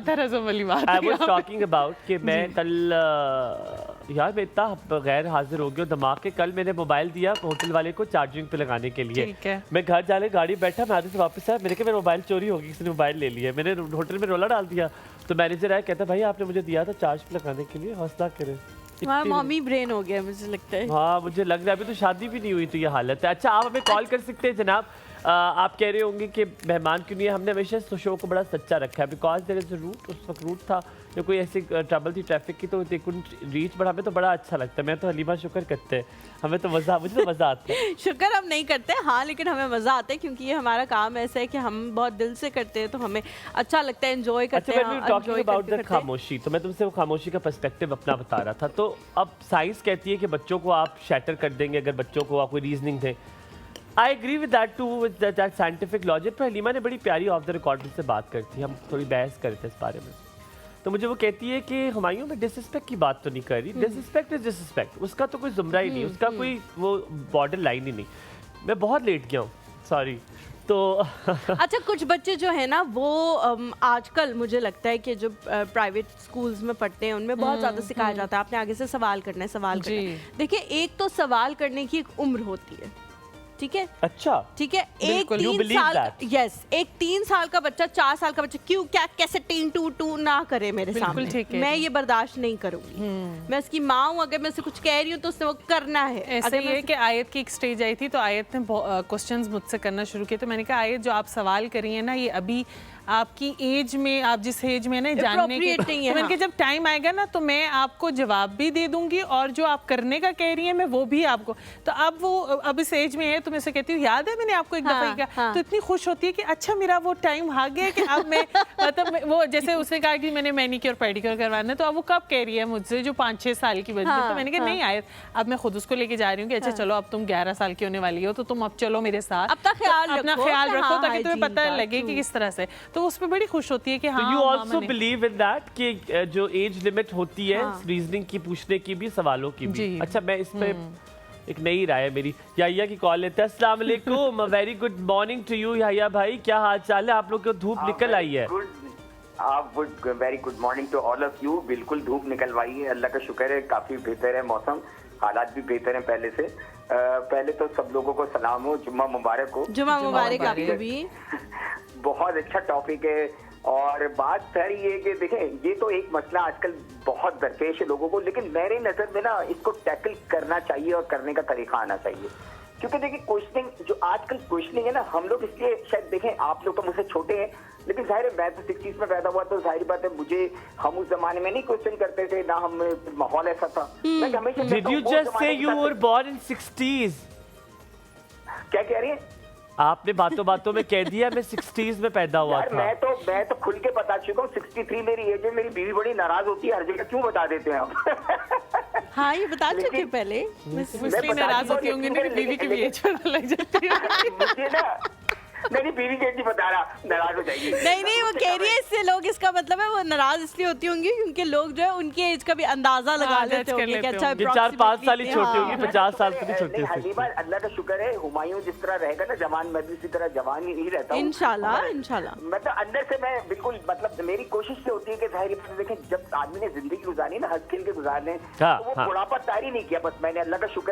बेहतर हजम वाली बात आई वाज टॉकिंग अबाउट कि मैं कल यार मैं इतना गैर हाजिर हो गया दिमाग के, कल मैंने मोबाइल दिया होटल वाले को चार्जिंग पे लगाने के लिए। ठीक है। मैं घर जाने गाड़ी बैठा, मैं आधे से वापस आया, मेरे के मेरा मोबाइल चोरी हो गई, किसी ने मोबाइल ले लिया। मैंने होटल में रोला डाल दिया, तो मैनेजर आया, कहता भाई आपने मुझे दिया था चार्ज पे लगाने के लिए, हौसला करें। मॉमी ब्रेन हो गया मुझे लगता है। हाँ मुझे लग रहा है, अभी तो शादी भी नहीं हुई तो ये हालत है। अच्छा आप हमें कॉल कर सकते हैं जनाब। आप कह रहे होंगे कि मेहमान क्यों नहीं है, हमने हमेशा इस शो को बड़ा सच्चा रखा है, because there is a root, उस वक्त रूट था या कोई ऐसी ट्रबल थी ट्रैफिक की तो दे कुडंट रीच, बट हमें तो बड़ा अच्छा लगता है। मैं तो हलीमा शुक्र करते हैं, हमें तो मज़ा, मुझे तो मज़ा आता है। शुक्र हम नहीं करते हाँ, लेकिन हमें मज़ा आता है क्योंकि ये हमारा काम ऐसा है कि हम बहुत दिल से करते हैं, तो हमें अच्छा लगता है, एंजॉय करते हैं। अच्छा टॉकिंग अबाउट द खामोशी, तो मैं तुमसे वो खामोशी का पर्सपेक्टिव अपना बता रहा था। तो अब साइंस कहती है कि बच्चों को आप शैटर कर देंगे अगर बच्चों को आप कोई रीजनिंग दें। I agree with that too, with that scientific logic. पर हलीमा ने बड़ी प्यारी ऑफ द रिकॉर्ड से बात करी थी, हम थोड़ी बहस कर रहे थे इस बारे में। तो मुझे वो कहती है कि हुमायूं में डिसरिस्पेक्ट की बात तो नहीं कर रही, डिसरिस्पेक्ट इज डिसरिस्पेक्ट, उसका तो कोई जुमरा ही नहीं, उसका कोई वो बॉर्डर लाइन ही नहीं। मैं बहुत लेट गया हूँ, सॉरी। तो अच्छा कुछ बच्चे जो है ना वो आजकल मुझे लगता है कि जो प्राइवेट स्कूल्स में पढ़ते हैं उनमें बहुत ज़्यादा सिखाया जाता है, आपने आगे से सवाल करना है, सवाल करना है। देखिए एक तो सवाल करने की एक उम्र होती है, ठीक है? अच्छा ठीक है, एक 3 साल, यस, एक 3 साल का बच्चा 4 साल का बच्चा क्यों क्या कैसे टीन टू टू ना करे मेरे सामने, मैं ये बर्दाश्त नहीं करूंगी। मैं उसकी माँ हूँ, अगर मैं उसे कुछ कह रही हूँ तो उसने वो करना है। ऐसे ये कि आयत की एक स्टेज आई थी तो आयत ने क्वेश्चंस मुझसे करना शुरू किए, तो मैंने कहा आयत जो आप सवाल करी है ना ये अभी आपकी एज में, आप जिस एज में ना जानने के, तो मैंने जब टाइम आएगा ना तो मैं आपको जवाब भी दे दूंगी और जो आप करने का कह रही हैं मैं वो भी आपको। तो अब वो अब इस एज में है तो मैं उसे कहती हूँ याद है मैंने आपको एक दफा कहा, तो इतनी खुश होती है कि अच्छा मेरा वो टाइम आ गया कि अब मैं मतलब वो जैसे उसने कहा कि मैंने मैनिक्योर पेडिक्योर करवाना है, तो अब वो कब कह रही है मुझसे जो 5-6 साल की बच्ची, तो मैंने कहा नहीं आए, अब मैं खुद उसको लेके जा रही हूँ कि अच्छा चलो अब तुम 11 साल की होने वाली हो तो तुम अब चलो मेरे साथ, अपना ख्याल रखो ताकि तुम्हें पता लगे कि किस तरह से। तो उस पर बड़ी खुश होती है कि हाँ। You also believe in that कि जो एज लिमिट होती है रीजनिंग की पूछने की भी, सवालों की भी। अच्छा मैं इस पे एक नई राय है मेरी। याहिया की कॉल लेते हैं। अस्सलाम वालेकुम, very good morning to you Yahya भाई, क्या हाल चाल है? आप लोग को धूप निकल आई है? Very good morning to all of you. बिल्कुल धूप निकल आई है, अल्लाह का शुक्र है, काफी बेहतर है मौसम, हालात भी बेहतर हैं पहले से। पहले तो सब लोगों को सलाम हो, जुम्मा मुबारक हो। जुम्मा मुबारक आपको भी। बहुत अच्छा टॉपिक है और बात सारी ये कि देखें ये तो एक मसला आजकल बहुत दरपेश है लोगों को, लेकिन मेरे नजर में ना इसको टैकल करना चाहिए और करने का तरीका आना चाहिए। क्योंकि देखिए क्वेश्चनिंग जो आजकल क्वेश्चनिंग है ना, हम लोग इसलिए शायद देखें, आप लोग तो मुझसे छोटे हैं लेकिन जाहिर है मैं तो 60s में पैदा हुआ, तो जाहिर बात है मुझे, हम उस जमाने में नहीं क्वेश्चन करते थे ना, हम माहौल ऐसा था। मैं हमेशा Did you just say you were born in 60s? क्या कह रही है? आपने बातों बातों में कह दिया मैं 60s में पैदा हुआ था। मैं तो खुल के बता चुका हूँ, 63 मेरी एज है। मेरी बीवी बड़ी नाराज होती है हर जगह, क्यों बता देते हैं आप? हाँ ये बता चुके पहले, नाराज होती होंगी, मेरी बीवी की भी एज पता लग जाती है मुझे ना। मेरी बीवी के नहीं बता रहा, नाराज हो जाएगी। नहीं वो कह रही है इससे लोग, इसका मतलब है वो नाराज इसलिए होती होंगी क्योंकि लोग जो है उनकी एज का भी अंदाजा लगा लेते होंगे कि अच्छा 4-5 साल ही छोटे होंगी, 50 साल से भी छोटे। हलीमा अल्लाह का शुक्र है, हुमायूं जिस तरह रहेगा ना जवान, मैं भी उसी तरह जवान ही नहीं रहता हूं इंशाल्लाह। मतलब अंदर से मैं बिल्कुल, मतलब मेरी कोशिश से होती है कि जाहिर बात देखें, जब आदमी ने जिंदगी गुजारी ना हंस खेल के गुजारने, तो वो बुढ़ापा तारी नहीं किया। बस मैंने अल्लाह का शुक्र